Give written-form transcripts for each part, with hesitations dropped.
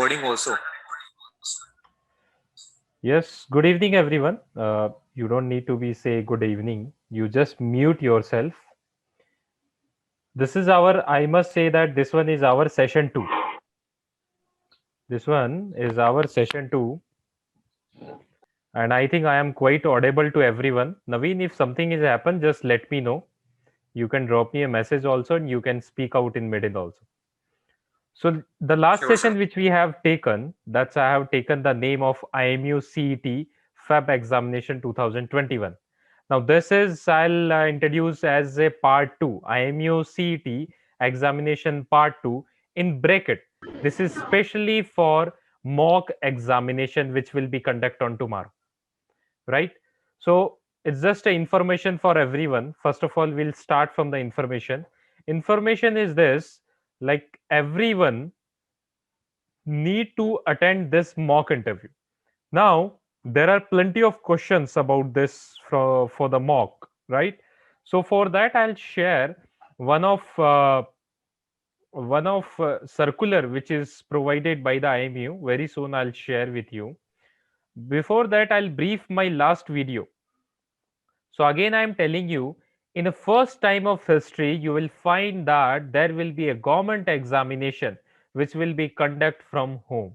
recording also. Yes, good evening, everyone. You don't need to be say good evening. You just mute yourself. This is our, I must say that this one is our session two. This one is our session two. And I think I am quite audible to everyone. Naveen, if something has happened, just let me know. You can drop me a message also and you can speak out in middle also. So the last Sure, session sir. which we have taken, that's I have taken the name of IMU CET FAB examination 2021. Now this is I'll introduce as a part 2, IMU CET examination part 2 in bracket. This is specially for mock examination which will be conducted on tomorrow, right? So it's just a information for everyone. First of all, we'll start from the information. Information is this, like everyone need to attend this mock interview. Now, there are plenty of questions about this for the mock, right? So for that, I'll share one of circular which is provided by the IMU. Very soon, I'll share with you. Before that, I'll brief my last video. So again, I am telling you, in the first time of history, you will find that there will be a government examination which will be conducted from home.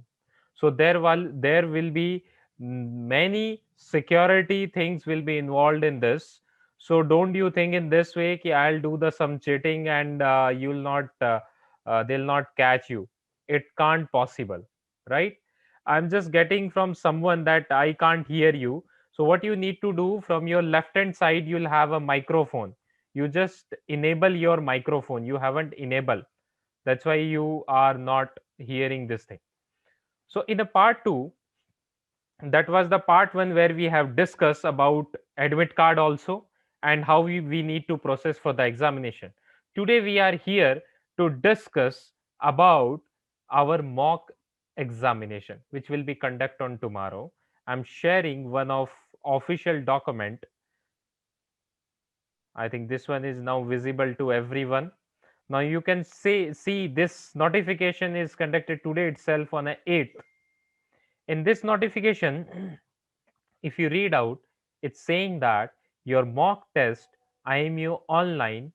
So there will be many security things will be involved in this. So don't you think in this way ki I'll do the some cheating and you'll not they'll not catch you. It can't possible, right? I'm just getting from someone that I can't hear you. So what you need to do, from your left hand side, you'll have a microphone. You just enable your microphone. You haven't enabled. That's why you are not hearing this thing. So in the part 2, that was the part 1 where we have discussed about admit card also, and how we need to process for the examination. Today we are here to discuss about our mock examination which will be conducted on tomorrow. I'm sharing one of official document. I think this one is now visible to everyone. Now you can see this notification is conducted today itself on the 8th. In this notification, if you read out, it's saying that your mock test IMU online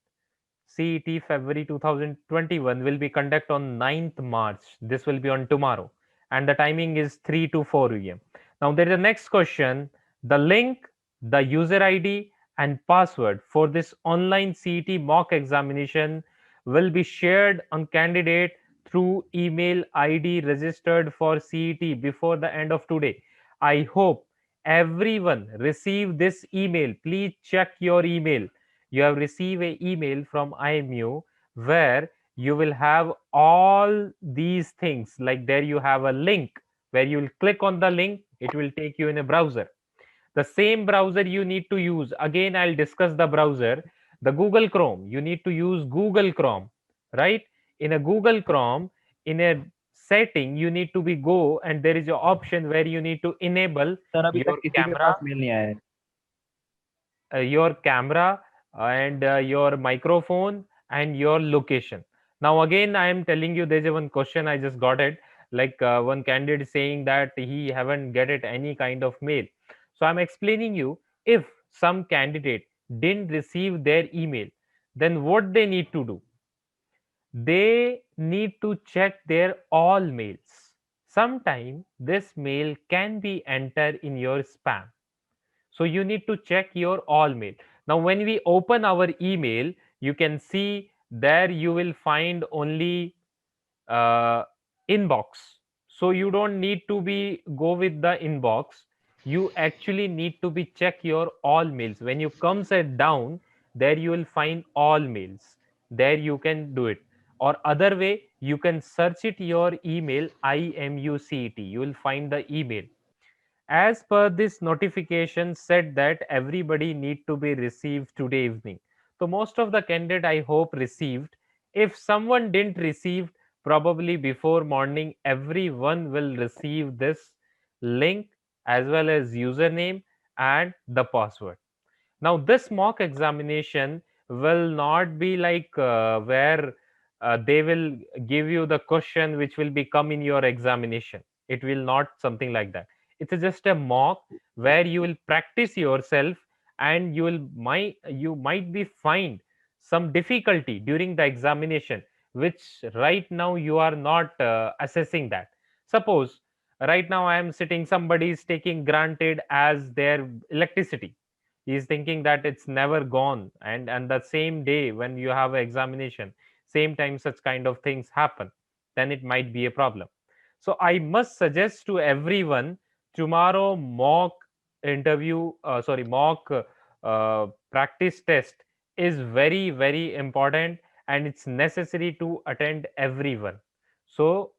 CET February 2021 will be conducted on 9th March. This will be on tomorrow. And the timing is 3 to 4 am. Now there is a next question. The link, the user ID and password for this online CET mock examination will be shared on candidate through email ID registered for CET before the end of today. I hope everyone receive this email. Please check your email. You have received an email from IMU where you will have all these things. Like there you have a link where you will click on the link, it will take you in a browser. The same browser you need to use. Again, I'll discuss the browser. The Google Chrome, you need to use Google Chrome, right? In a Google Chrome, in a setting, you need to be go, and there is an option where you need to enable sir अभी your तक किसी के camera, पास mail नहीं आया है। and your microphone and your location. Now again I am telling you, there's a one question I just got it, like one candidate saying that he haven't get it any kind of mail. So I'm explaining you, if some candidate didn't receive their email, then what they need to do, they need to check their all mails. Sometime this mail can be entered in your spam, so you need to check your all mail. Now when we open our email, you can see there you will find only uh, inbox. So you don't need to be go with the inbox. You actually need to be check your all mails. When you come set down, there you will find all mails. There you can do it. Or other way, you can search it your email IMUCET. You will find the email. As per this notification said that everybody need to be received today evening. So most of the candidate I hope received. If someone didn't receive, probably before morning everyone will receive this link as well as username and the password. Now this mock examination will not be like where they will give you the question which will become in your examination. It will not something like that. It's just a mock where you will practice yourself, and you might be find some difficulty during the examination, which right now you are not assessing that. Suppose right now I am sitting, somebody is taking granted as their electricity. He is thinking that it's never gone, and the same day when you have an examination, same time such kind of things happen, then it might be a problem. So I must suggest to everyone, tomorrow mock interview, sorry, mock practice test is very very important, and it's necessary to attend everyone. So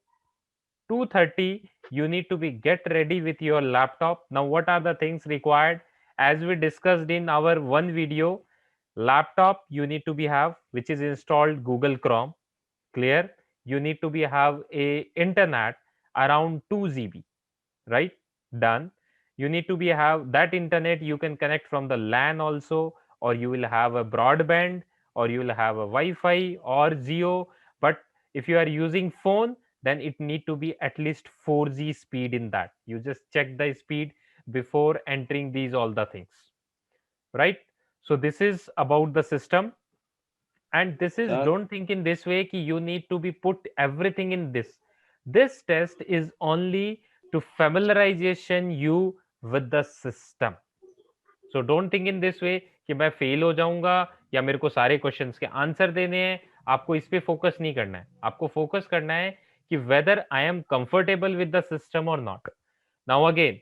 2:30 you need to be get ready with your laptop. Now what are the things required? As we discussed in our one video, laptop you need to be have which is installed Google Chrome. Clear? You need to be have a internet around 2 GB, right? Done. You need to be have that internet, you can connect from the LAN also, or you will have a broadband, or you will have a Wi-Fi or Geo. But if you are using phone, then it need to be at least 4G speed in that. You just check the speed before entering these all the things, right? So this is about the system. And this is, Sir, don't think in this way ki you need to be put everything in this test is only to familiarization you with the system. So don't think in this way कि मैं fail हो जाऊंगा या मेरे को सारे questions के answer देने हैं. आपको इस पे फोकस नहीं करना है. आपको फोकस करना है कि whether I am comfortable with the system और not. Now again,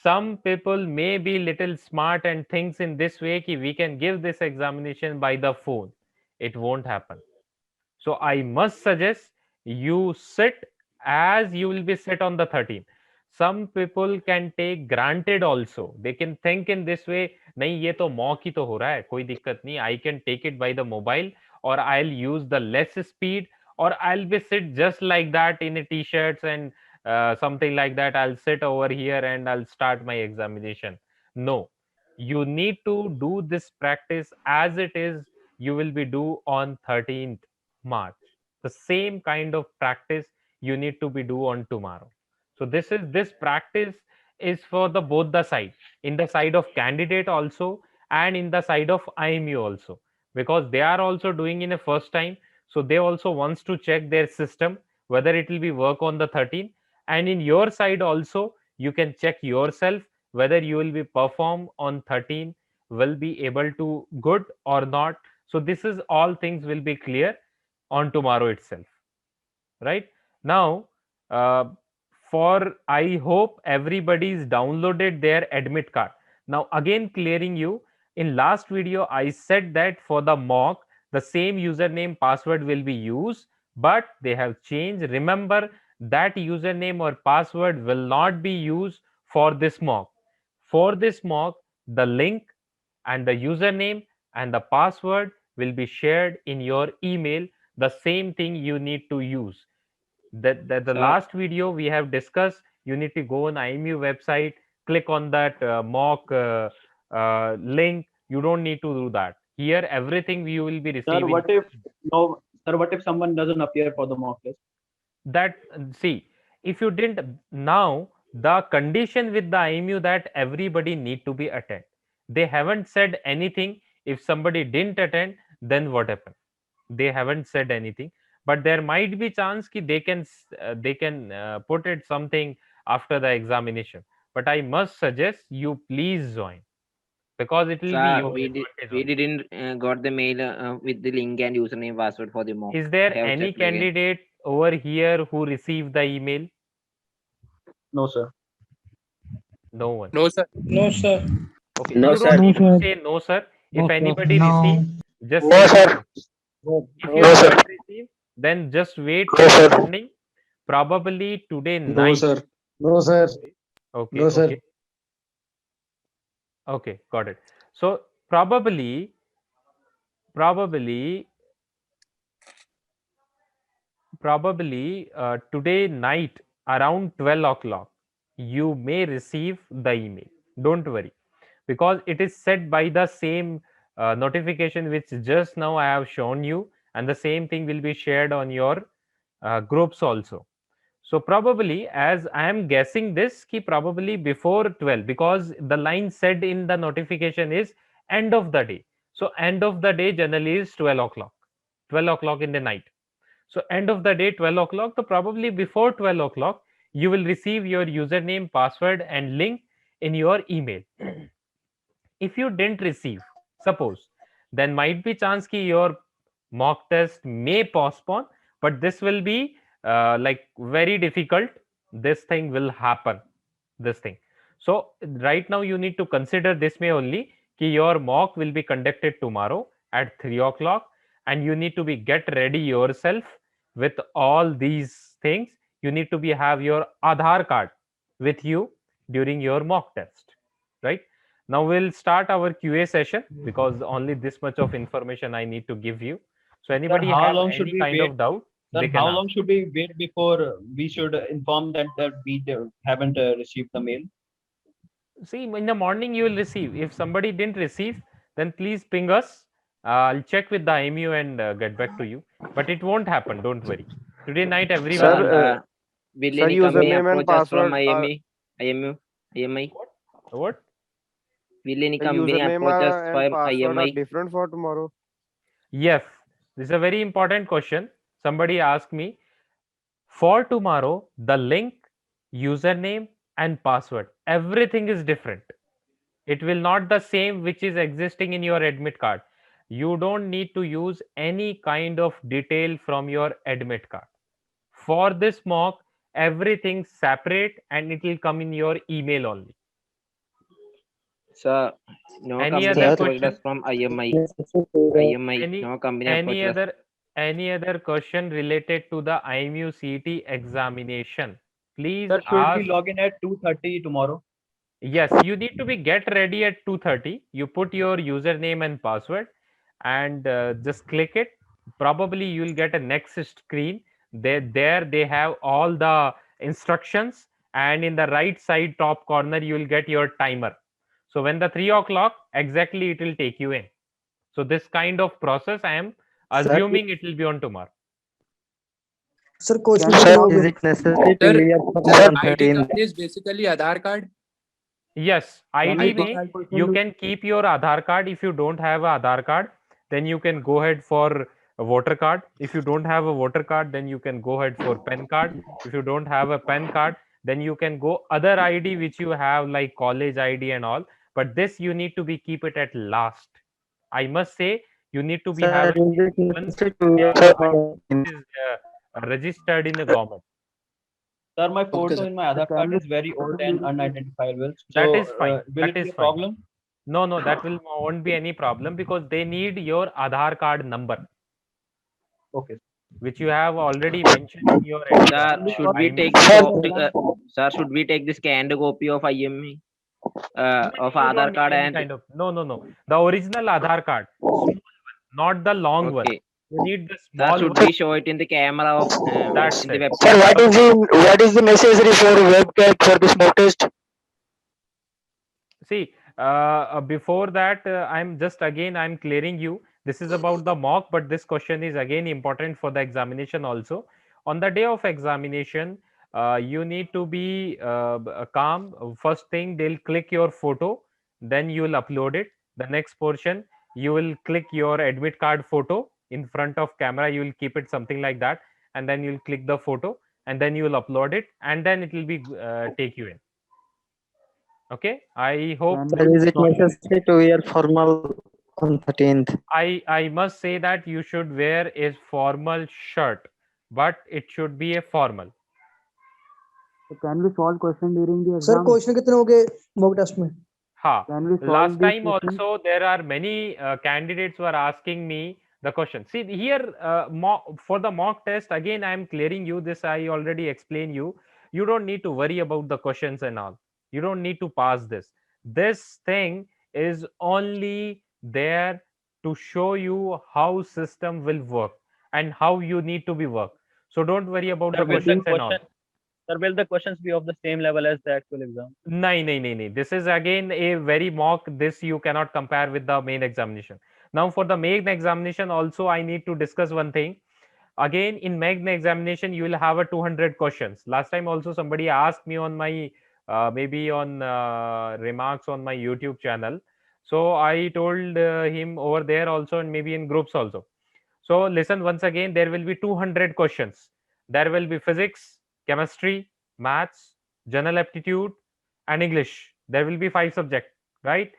some people may be little smart and thinks in this way ki we can give this examination by the phone. It won't happen. So I must suggest you sit as you will be sit on the 13th. Some people can take granted also. They can think in this way, नहीं ये तो mock ही तो हो रहा है, कोई दिक्कत नहीं. I can take it by the mobile, or I'll use the less speed, or I'll be sit just like that in a t-shirts and something like that. I'll sit over here and I'll start my examination. No, you need to do this practice as it is. You will be due on 13th March. The same kind of practice you need to be do on tomorrow. So this practice is for the both the side, in the side of candidate also, and in the side of IMU also, because they are also doing in a first time. So they also wants to check their system whether it will be work on the 13th, and in your side also you can check yourself whether you will be perform on 13, will be able to good or not. So this is all things will be clear on tomorrow itself, right? Now, uh, for I hope everybody's downloaded their admit card. Now again clearing you, in last video I said that for the mock the same username password will be used, but they have changed. Remember, that username or password will not be used for this mock. For this mock, the link and the username and the password will be shared in your email. The same thing you need to use. That the sir, last video we have discussed, you need to go on IMU website, click on that mock link. You don't need to do that. Here everything you will be sir, receiving. what if no, sir, what if someone doesn't appear for the mock test? That, see, if you didn't, now the condition with the IMU that everybody need to be attend. They haven't said anything. If somebody didn't attend, then what happened? They haven't said anything, but there might be chance ki they can put it something after the examination. But I must suggest you please join, because it will be Sir, your advantage we only. didn't got the mail with the link and username password for the mock. Is I there have any checked again. candidate over here who received the email? No, sir. No one. No, sir. No, sir. Okay, No, you sir. don't No, need to sir. say no, sir. If No, sir. anybody No. receive, just No, say no. sir. If you No, sir. haven't received, then just wait No, till sir. morning, probably today No, night. sir. No, sir. Okay, No, okay, sir. okay, got it. So probably, probably today night around 12 o'clock, you may receive the email. Don't worry, because it is set by the same notification which just now I have shown you. and the same thing will be shared on your groups also. So probably, as I am guessing this, ki probably before 12, because the line said in the notification is end of the day. So end of the day generally is 12 o'clock, 12 o'clock in the night. So end of the day 12 o'clock. So probably before 12 o'clock, you will receive your username, password, and link in your email. If you didn't receive, suppose, then might be chance ki your mock test may postpone, but this will be like very difficult. This thing will happen, this thing. So right now you need to consider this way only, ki your mock will be conducted tomorrow at 3 o'clock, and you need to be get ready yourself with all these things. You need to be have your Aadhaar card with you during your mock test, right? Now we'll start our QA session, because only this much of information I need to give you. So anybody how have long should any we kind wait? of doubt, Sir, they how can ask. long should we wait before we should inform that we haven't received the mail? See, in the morning you will receive. If somebody didn't receive, then please ping us. I'll check with the IMU and get back to you. But it won't happen. Don't worry. Today night, everyone. Sir, Sir, will sir, any company username and approach us from password are IMI? What? Will any the company username approach us and from password are IMI? different for tomorrow. Yes. This is a very important question. Somebody asked me for tomorrow. The link, username, and password. Everything is different. It will not the same which is existing in your admit card. You don't need to use any kind of detail from your admit card. For this mock, everything separate and it will come in your email only. Sir, no Any company other approached us question? from IMI. No company Any approached us. other question related to the IMU CET examination? Please Sir, should we ask. log in at 2:30 tomorrow? Yes, you need to be get ready at 2:30. You put your username and password, and just click it. Probably you will get a next screen. There they have all the instructions, and in the right side top corner you will get your timer. So when the 3 o'clock exactly it will take you in. So this kind of process I am assuming it will be on tomorrow. Sir, question Sir, कितना हो is गया? it necessary to Sir, wear sir, formal on ID 13th? card is basically Aadhaar card. Yes, Can ID we may contact person you to- can keep your Aadhaar card. If you don't have a Aadhaar card, then you can go ahead for a voter card. If you don't have a voter card, then you can go ahead for PAN card. If you don't have a PAN card, then you can go other ID which you have like college ID and all. But this you need to be keep it at last. I must say you need to be Sir, have is it one necessary to wear formal on 13th? is registered in the government. Sir, my Okay, photo sir. in my Aadhaar card is very old and unidentifiable. So, That is fine. will That it be is a fine. problem? No, that will won't be any problem, because they need your Aadhaar card number, Okay. which you have already mentioned in your Sir, should we IMU. take the sir, should we take the scanned copy of IMI? Of You Aadhaar don't need card any and kind of no. The original Aadhaar card, small one, not the long one. okay. You need the Sir, small should one. we show it in the camera of That's in the it. Sir, webcam? what is the necessary for webcam for this mock test? See, before that, I'm clearing you. This is about the mock, but this question is again important for the examination also. On the day of examination, you need to be calm. First thing, they'll click your photo, then you will upload it. The next portion, you will click your admit card photo in front of camera. You will keep it something like that, and then you'll click the photo, and then you will upload it, and then it will be take you in. Okay, I hope. Sir, is it necessary to wear formal on 13th? I must say that you should wear a formal shirt, but it should be a formal. Can we solve question during the Sir, exam? question कितने हो गए mock test में? Ha. Can we solve Last this time question? also there are many candidates were asking me the question. See here, for the mock test again I am clearing you this. I already explained you. You don't need to worry about the questions and all. You don't need to pass this. This thing is only there to show you how system will work and how you need to be work. So don't worry about Sir, the will the questions and all. question, sir, will the questions be of the same level as the actual exam? No. This is again a very mock. This you cannot compare with the main examination. Now for the Magna examination also I need to discuss one thing. Again, in Magna examination, you will have a 200 questions. Last time also somebody asked me on my maybe on remarks on my YouTube channel. So I told him over there also and maybe in groups also. So listen once again, there will be 200 questions. There will be physics, chemistry, maths, general aptitude, and English. There will be 5 subjects, right?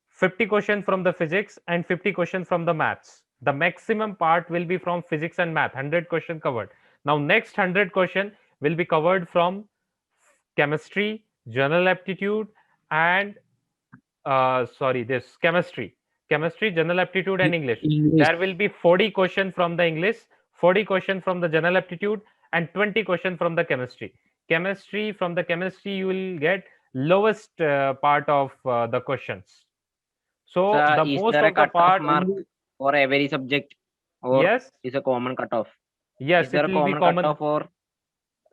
50 questions from the physics and 50 questions from the maths. The maximum part will be from physics and math, 100 question covered. Now next 100 question will be covered from chemistry, general aptitude, and this chemistry, general aptitude, and English. There will be 40 questions from the English, 40 questions from the general aptitude, and 20 questions from the chemistry. From the chemistry you will get lowest part of the questions. So Sir, the is most there a of the cut-off part, mark for every subject, or yes, is a common cutoff? yes, Is there it a will be common common. cutoff, or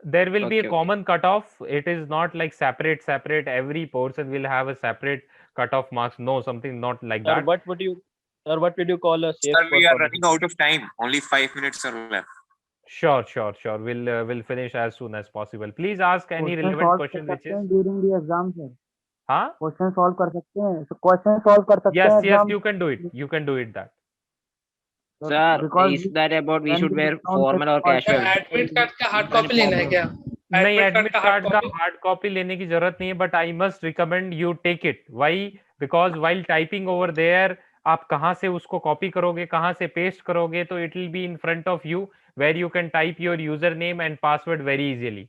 There will be a okay, common cutoff. It is not like separate. Every person will have a separate cutoff marks. No, something not like Sir, that. what would you call a safe Sir, score we are for running this? out of time. Only 5 minutes are left. Sure. We'll finish as soon as possible. Please ask any question relevant solve कर question which सकते is. हैं during the exam sir Huh? Question solve कर सकते हैं question solve कर सकते हैं Yes, exam you can do it. You can do it that. sir, because is that about we when should we wear count formal or the casual? Admit card का hard Is there any copy लेना है formal? क्या? नहीं, admit admit card card का का hard copy hard copy लेने की जरूरत नहीं है, but I must recommend you take it. Why? Because while typing over there आप कहाँ से उसको कॉपी करोगे, कहाँ से पेस्ट करोगे, तो it will be in front of you where you can type your user name and password very easily.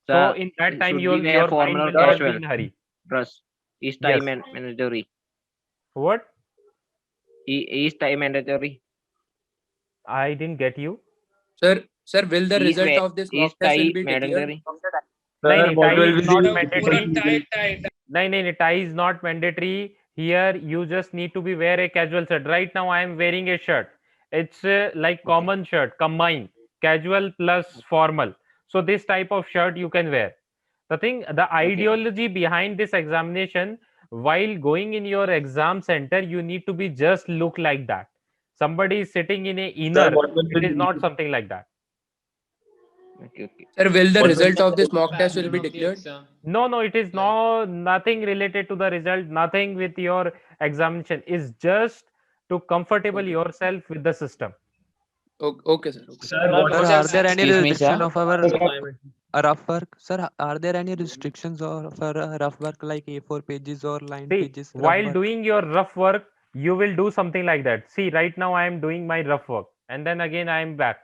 So Sir, in that time should we wear your formal mind or will not be casual in hurry. dress? Is Yes. time mandatory? What? Is time mandatory? I didn't get you. Sir, will the Is result ma- of this is mock test will tie be declared? mandatory? नहीं, tie is not mandatory. पूरा tight नहीं, tie is not mandatory. Here you just need to be wear a casual shirt. Right now I am wearing a shirt. It's like common shirt, combine casual plus formal. So this type of shirt you can wear. The ideology behind this examination, while going in your exam center, you need to be just look like that. Somebody is sitting in a inner. It is not something like that. Okay. Sir, will the What result will of this mock test will be declared? No, it is nothing related to the result, nothing with your examination. Is just to comfortable yourself with the system. Okay, sir. Okay. Sir, Sir, are there any Excuse me, restriction sir. of our rough work? Sir, are there any restrictions of our rough work like A4 pages or line See, pages? rough while work? doing your rough work, you will do something like that. See, right now I am doing my rough work, and then again I am back.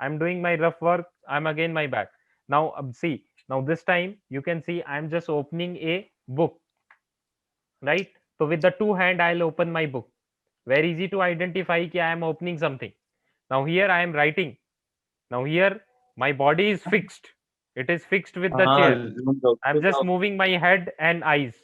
I'm doing my rough work. I'm again my back. Now see. Now this time you can see I'm just opening a book, right? So with the two hand I'll open my book. Very easy to identify that I am opening something. Now here I am writing. Now here my body is fixed. It is fixed with the chair. I'm just moving my head and eyes,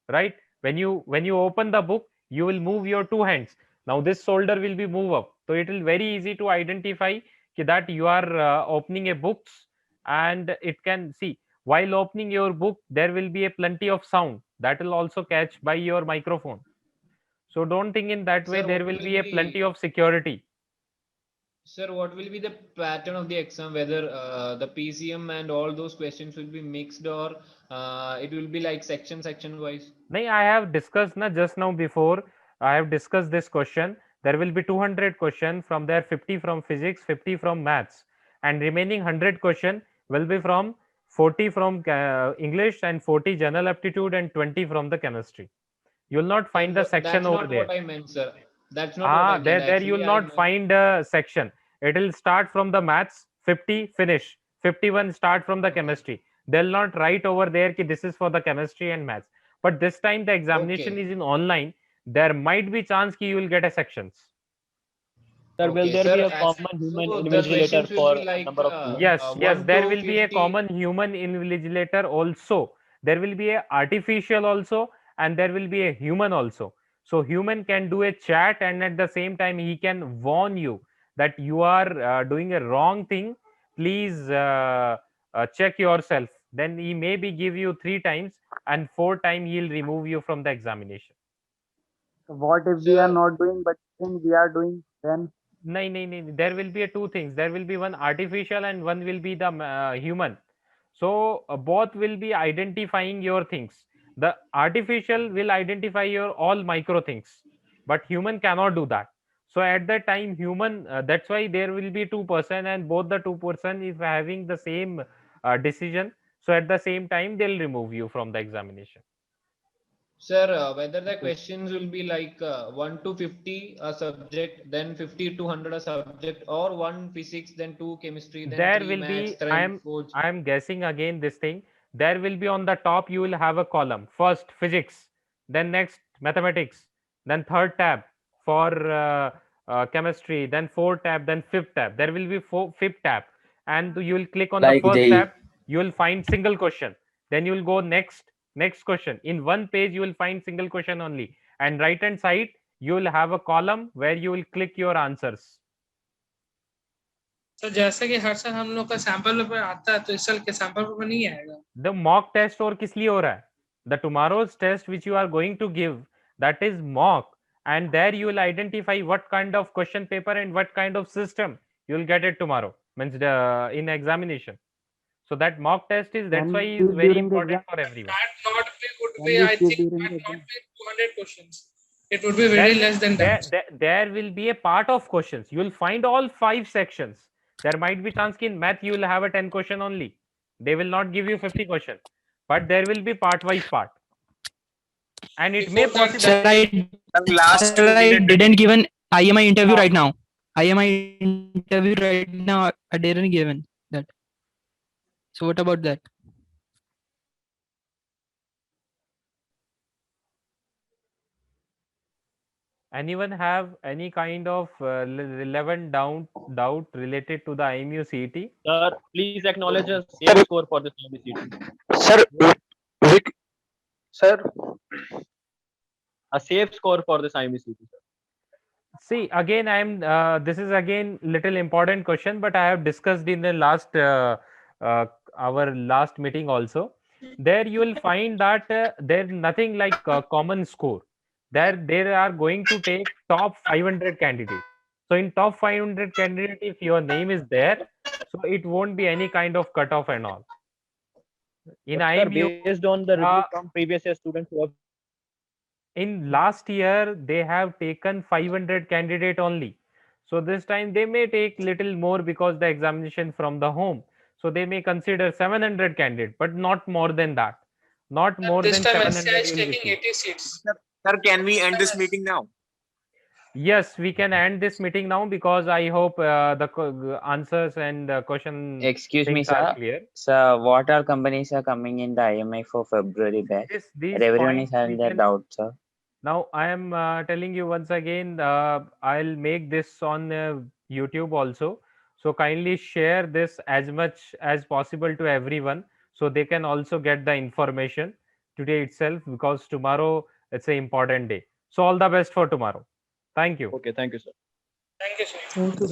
right? When you open the book, you will move your two hands. Now this shoulder will be move up. So it will very easy to identify that you are opening a books, and it can see while opening your book there will be a plenty of sound that will also catch by your microphone. So don't think in that way. Sir, There will be a plenty of security. Sir, what will be the pattern of the exam? Whether the PCM and all those questions will be mixed, or it will be like section wise? No, I have discussed just now before. I have discussed this question. There will be 200 questions from there, 50 from physics, 50 from maths, and remaining 100 question will be from 40 from English and 40 general aptitude and 20 from the chemistry. You will not find the section over there. That's not what I meant, sir. That's not what I meant. There you will not find a section. It will start from the maths, 50 finish, 51 start from the chemistry. They'll not write over there that this is for the chemistry and maths. But this time the examination is in online. There might be chance that you will get a sections. Sir, will there be a common human invigilator for number of students? Yes, there will be a common human invigilator also. There will be a artificial also, and there will be a human also. So human can do a chat, and at the same time he can warn you that you are doing a wrong thing. Please check yourself. Then he maybe give you 3 times, and 4 times he'll remove you from the examination. What if we are Sir. not doing, but think we are doing? Then No. There will be two things. There will be one artificial and one will be the human. So both will be identifying your things. The artificial will identify your all micro things, but human cannot do that. So at that time, human. That's why there will be 2%, and both the 2% is having the same decision. So at the same time, they'll remove you from the examination. Sir, whether the questions will be like 1 to 50 a subject, then 50 to 100 a subject, or 1 physics, then 2 chemistry, then There 3 will maths, be. 3 4. I am guessing again this thing. There will be on the top. You will have a column. First physics, then next mathematics, then third tab for chemistry, then fourth tab, then fifth tab. There will be fifth tab, and you will click on the first tab. You will find single question. Then you will go next question. In one page, you will find single question only. And right hand side, you will have a column where you will click your answers. तो जैसे कि हर साल हम लोग का sample paper आता है, तो इस साल के सैंपल पेपर नहीं आएगा? The mock test और किस लिए हो रहा है? The tomorrow's test which you are going to give, that is mock, and there you will identify what kind of question paper and what kind of system you will get it tomorrow, means in examination. So that mock test is, that's Can why we is give very during the important exam? for everyone. That not be would Can be, we I give think, during that the not exam? be 200 questions. It would be very less than that. There will be a part of questions. You will find all 5 sections. There might be chance in math you will have a 10 question only. They will not give you 50 questions, but there will be part wise part. And it may Before that, possibly Last 2 I minutes. didn't give an IMI interview right now. IMI interview right now. I didn't given that. So what about that? anyone have any kind of relevant doubt related to the IMU CET? Sir, please acknowledge a safe score for this IMU Sir, sir, A safe score for this IMU CET, sir. See, again, I am. This is again little important question, but I have discussed in the last our last meeting also. There you will find that there nothing like common score. There they are going to take top 500 candidates. So in top 500 candidates, if your name is there, so it won't be any kind of cutoff and all. In But sir, IMU, based on the review from previous year students who have in last year they have taken 500 candidate only, so this time they may take little more because the examination from the home, so they may consider 700 candidate, but not more than that, not more this than time 700 SCI is will taking receive. 80 seats. Sir, can we end this meeting now? Yes, we can end this meeting now because I hope the answers and question Excuse me, things are sir. clear. So, what all companies are coming in the IMI for February batch? These Everyone points is having we their can- doubts, sir. Now I am telling you once again, I'll make this on YouTube also. So kindly share this as much as possible to everyone so they can also get the information today itself, because tomorrow it's an important day. So all the best for tomorrow. Thank you. okay. Thank you, sir. Thank you, sir. Thank you.